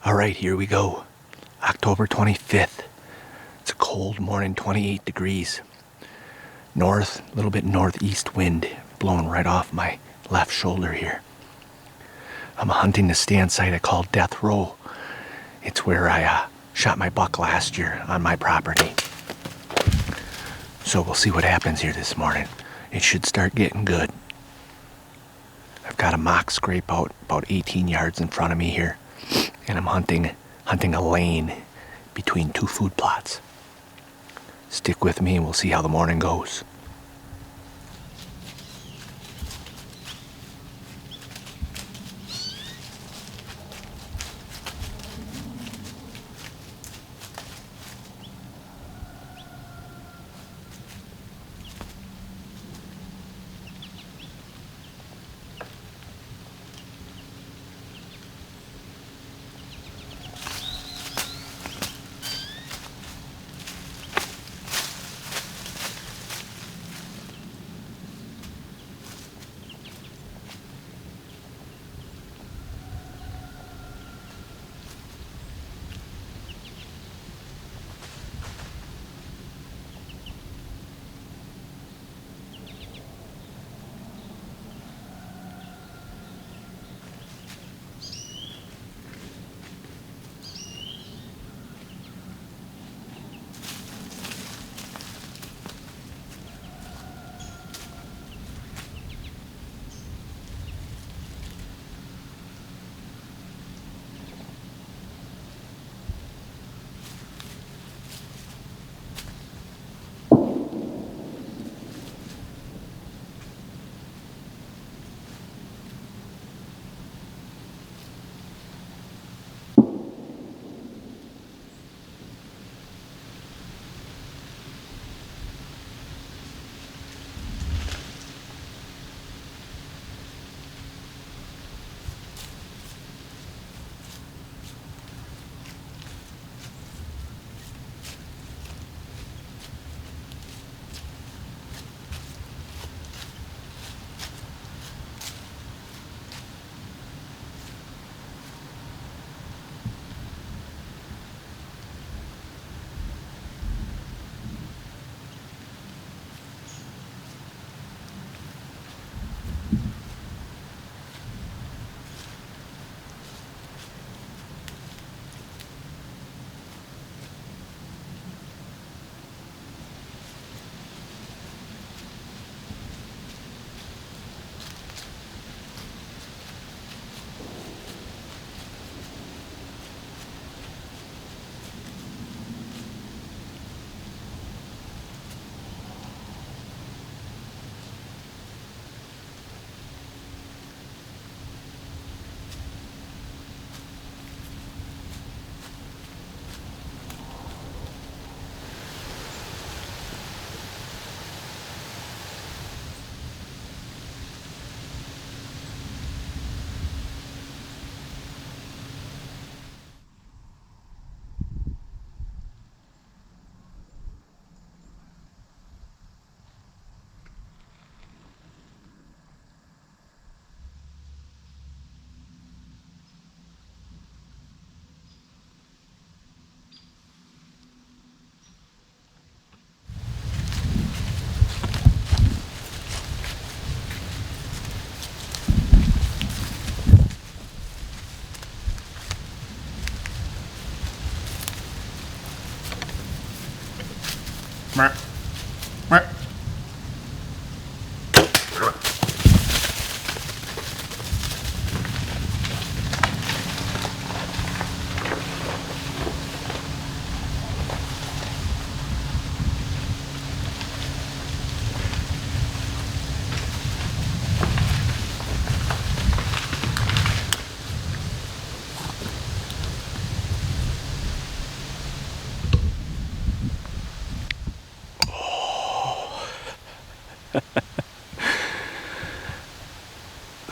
All right, here we go. October 25th. It's a cold morning, 28 degrees. North, a little bit northeast wind blowing right off my left shoulder here. I'm hunting the stand site I call Death Row. It's where I shot my buck last year on my property. So we'll see what happens here this morning. It should start getting good. I've got a mock scrape out about 18 yards in front of me here, and I'm hunting a lane between two food plots. Stick with me and we'll see how the morning goes.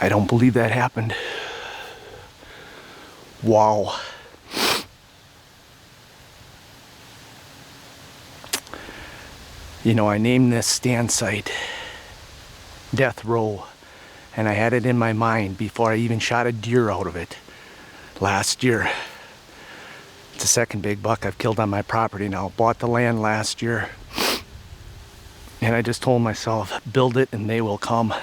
I don't believe that happened. Wow. You know, I named this stand site Death Row, and I had it in my mind before I even shot a deer out of it last year. It's the second big buck I've killed on my property now. Bought the land last year, and I just told myself, build it and they will come.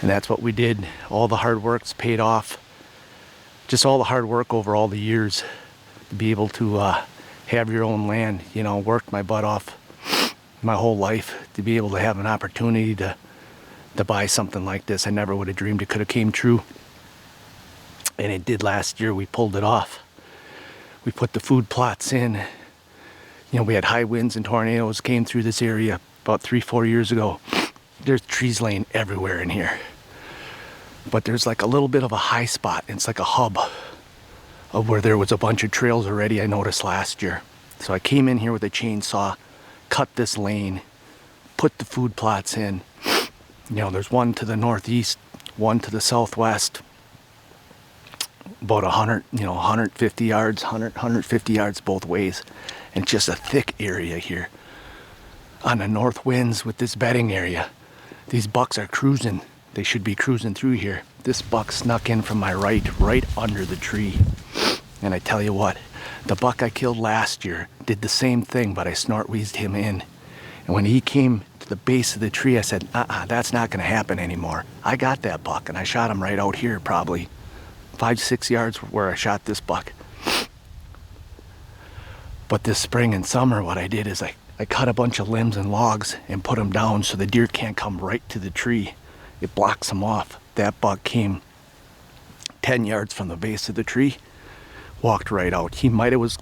And that's what we did. All the hard work's paid off. Just all the hard work over all the years to be able to have your own land. You know, worked my butt off my whole life to be able to have an opportunity to buy something like this. I never would have dreamed it could have came true. And it did last year. We pulled it off. We put the food plots in. You know, we had high winds and tornadoes came through this area about 3-4 years ago. There's trees laying everywhere in here. But there's like a little bit of a high spot. It's like a hub of where there was a bunch of trails already, I noticed last year. So I came in here with a chainsaw, cut this lane, put the food plots in. You know, there's one to the northeast, one to the southwest, about 150 yards, 150 yards both ways, and just a thick area here. On the north winds with this bedding area, these bucks are cruising. They should be cruising through here. This buck snuck in from my right under the tree. And I tell you what, the buck I killed last year did the same thing, but I snort-wheezed him in. And when he came to the base of the tree, I said, that's not gonna happen anymore. I got that buck, and I shot him right out here, probably 5-6 yards where I shot this buck. But this spring and summer, what I did is I cut a bunch of limbs and logs and put them down so the deer can't come right to the tree. It blocks them off. That buck came 10 yards from the base of the tree, walked right out. He was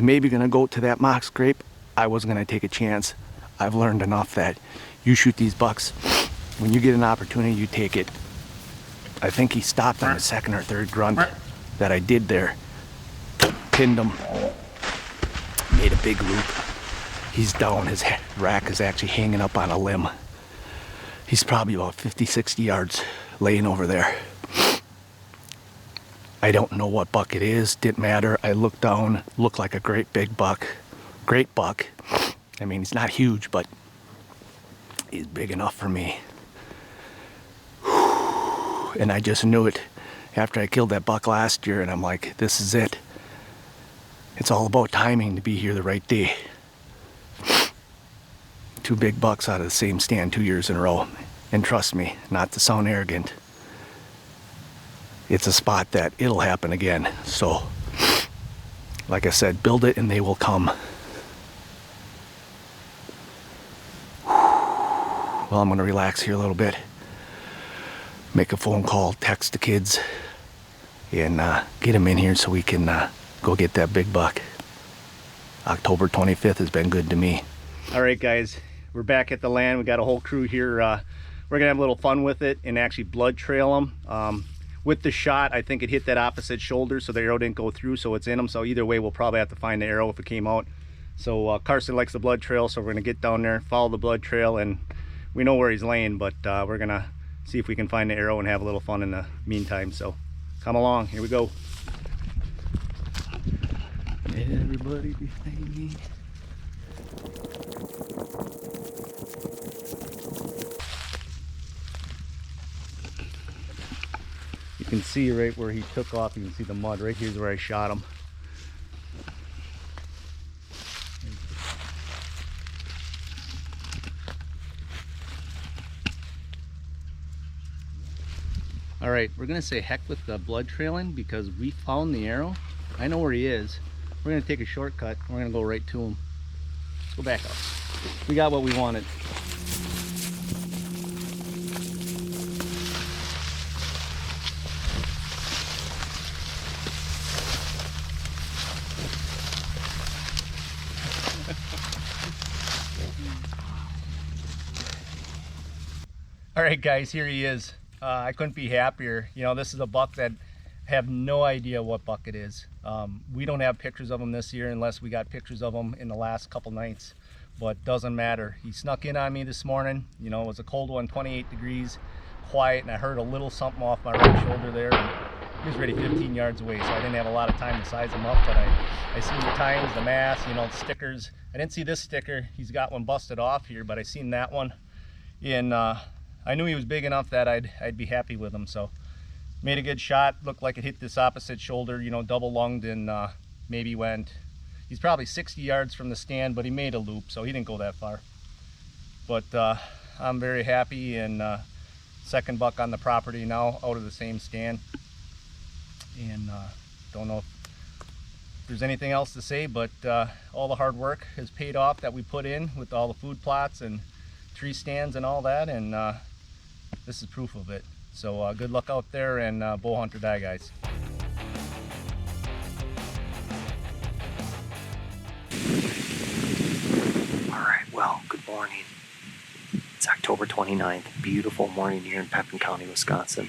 maybe gonna go to that mock scrape. I wasn't gonna take a chance. I've learned enough that you shoot these bucks, when you get an opportunity, you take it. I think he stopped on the second or third grunt that I did there. Pinned him, made a big loop. He's down, his rack is actually hanging up on a limb. He's probably about 50-60 yards laying over there. I don't know what buck it is, didn't matter. I looked down, looked like a great big buck. Great buck. I mean, he's not huge, but he's big enough for me. And I just knew it after I killed that buck last year, and I'm like, this is it. It's all about timing to be here the right day. 2 big bucks out of the same stand 2 years in a row. And trust me, not to sound arrogant, it's a spot that it'll happen again. So, like I said, build it and they will come. Well, I'm gonna relax here a little bit, make a phone call, text the kids, and get them in here so we can go get that big buck. October 25th has been good to me. All right, guys, we're back at the land. We got a whole crew here. We're gonna have a little fun with it and actually blood trail them. With the shot, I think it hit that opposite shoulder, so the arrow didn't go through, so it's in them. So either way, we'll probably have to find the arrow if it came out. So Carson likes the blood trail, so we're gonna get down there, follow the blood trail, and we know where he's laying, but we're gonna see if we can find the arrow and have a little fun in the meantime. So come along, here we go. Everybody behind me. You can see right where he took off, you can see the mud. Right here's where I shot him. All right, we're gonna say heck with the blood trailing because we found the arrow. I know where he is. We're gonna take a shortcut. We're gonna go right to him. Let's go back up. We got what we wanted. All right, guys, here he is. I couldn't be happier. You know, this is a buck that I have no idea what buck it is. We don't have pictures of him this year unless we got pictures of him in the last couple nights, but doesn't matter. He snuck in on me this morning. You know, it was a cold one, 28 degrees, quiet, and I heard a little something off my right shoulder there. And he was already 15 yards away, so I didn't have a lot of time to size him up, but I seen the tines, the mass, you know, the stickers. I didn't see this sticker. He's got one busted off here, but I seen that one. And I knew he was big enough that I'd be happy with him. So made a good shot. Looked like it hit this opposite shoulder, you know, double lunged, and maybe went, he's probably 60 yards from the stand, but he made a loop, so he didn't go that far. But I'm very happy, and second buck on the property now out of the same stand. And don't know if there's anything else to say, but all the hard work has paid off that we put in with all the food plots and tree stands and all that, and this is proof of it. So good luck out there, and bow hunt or die, guys. All right, well, good morning. It's October 29th, beautiful morning here in Pepin County, Wisconsin.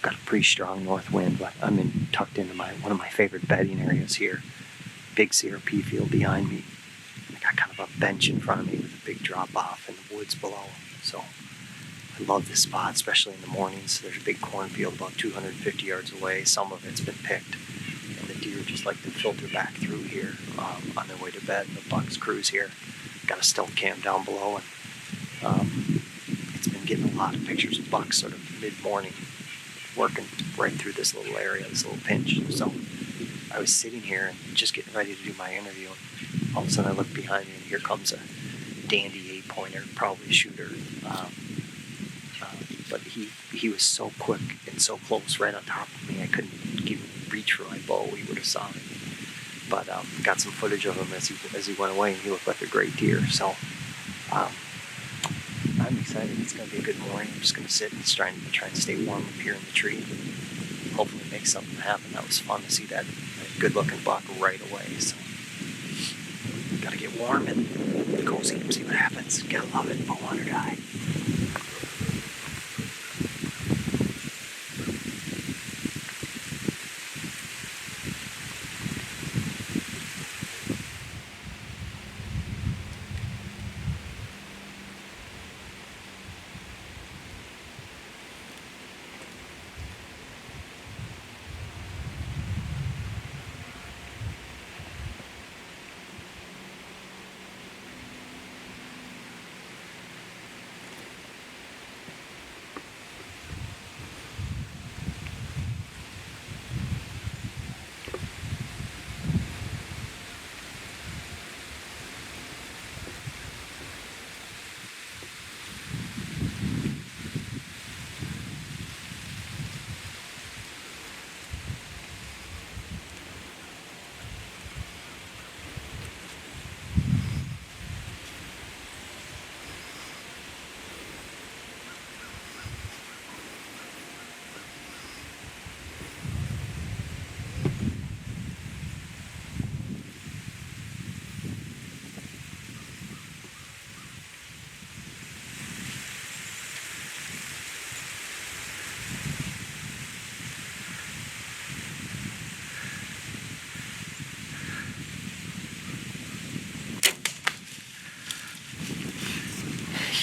Got a pretty strong north wind, but I'm tucked into one of my favorite bedding areas here. Big CRP field behind me. I got kind of a bench in front of me with a big drop off in the woods below. So I love this spot, especially in the mornings. There's a big cornfield about 250 yards away. Some of it's been picked, and the deer just like to filter back through here on their way to bed. The bucks cruise here. Got a stealth cam down below, and it's been getting a lot of pictures of bucks sort of mid-morning, working right through this little area, this little pinch. So I was sitting here and just getting ready to do my interview, and all of a sudden I look behind me, and here comes a dandy 8-pointer, probably a shooter. But he was so quick and so close, right on top of me, I couldn't even reach for my bow. He would have saw me. But got some footage of him as he went away, and he looked like a great deer. So I'm excited. It's going to be a good morning. I'm just going to sit and try and stay warm up here in the tree. Hopefully make something happen. That was fun to see that good-looking buck right away. So got to get warm and cozy and see what happens. Gotta love it. Bow hunt or die.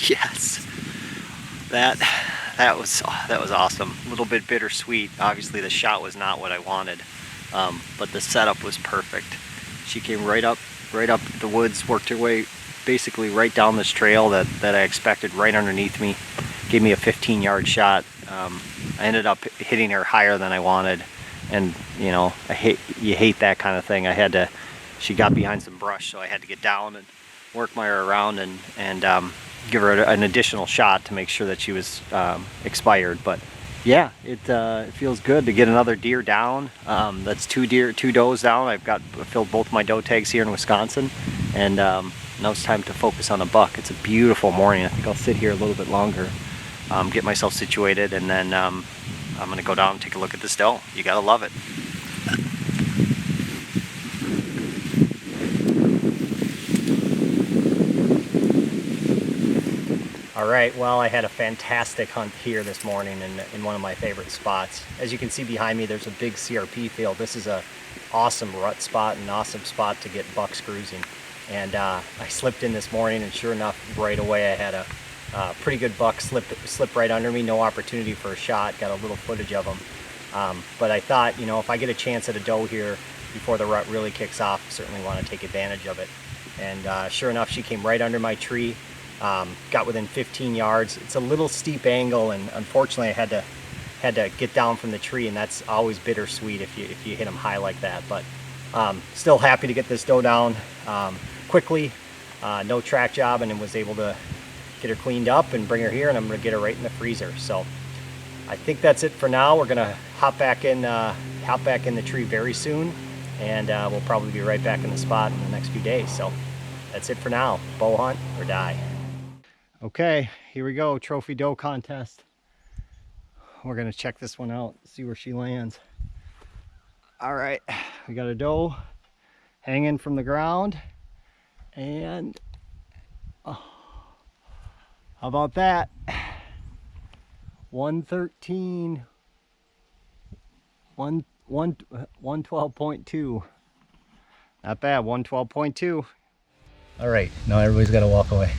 Yes, that was awesome. A little bit bittersweet. Obviously, the shot was not what I wanted, but the setup was perfect. She came right up the woods, worked her way basically right down this trail that I expected, right underneath me. Gave me a 15-yard shot. I ended up hitting her higher than I wanted, and you know, you hate that kind of thing. She got behind some brush, so I had to get down and work my around and give her an additional shot to make sure that she was expired. But yeah, it feels good to get another deer down. That's two does down. I've filled both my doe tags here in Wisconsin, and now it's time to focus on a buck. It's a beautiful morning. I think I'll sit here a little bit longer, get myself situated, and then I'm gonna go down and take a look at this doe. You gotta love it. All right, well, I had a fantastic hunt here this morning in one of my favorite spots. As you can see behind me, there's a big CRP field. This is a awesome rut spot, an awesome spot to get bucks cruising. And I slipped in this morning, and sure enough, right away I had a pretty good buck slip right under me. No opportunity for a shot. Got a little footage of him. But I thought, you know, if I get a chance at a doe here before the rut really kicks off, certainly want to take advantage of it. And sure enough, she came right under my tree, got within 15 yards. It's a little steep angle, and unfortunately I had to get down from the tree, and that's always bittersweet if you hit them high like that. But still happy to get this doe down quickly, no track job, and then was able to get her cleaned up and bring her here, and I'm gonna get her right in the freezer. So I think that's it for now. We're gonna hop back in the tree very soon, and we'll probably be right back in the spot in the next few days. So that's it for now. Bow hunt or die. Okay, here we go. Trophy doe contest. We're gonna check this one out, see where she lands. All right, we got a doe hanging from the ground, and how about that? 113, 112.2. Not bad, 112.2. All right, now everybody's got to walk away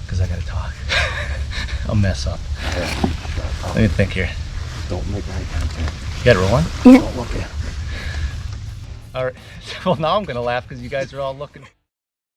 because I got to talk. I'll mess up. Let me think here. Don't make eye contact. You got it rolling? Don't look at him. All right. Well, now I'm going to laugh because you guys are all looking.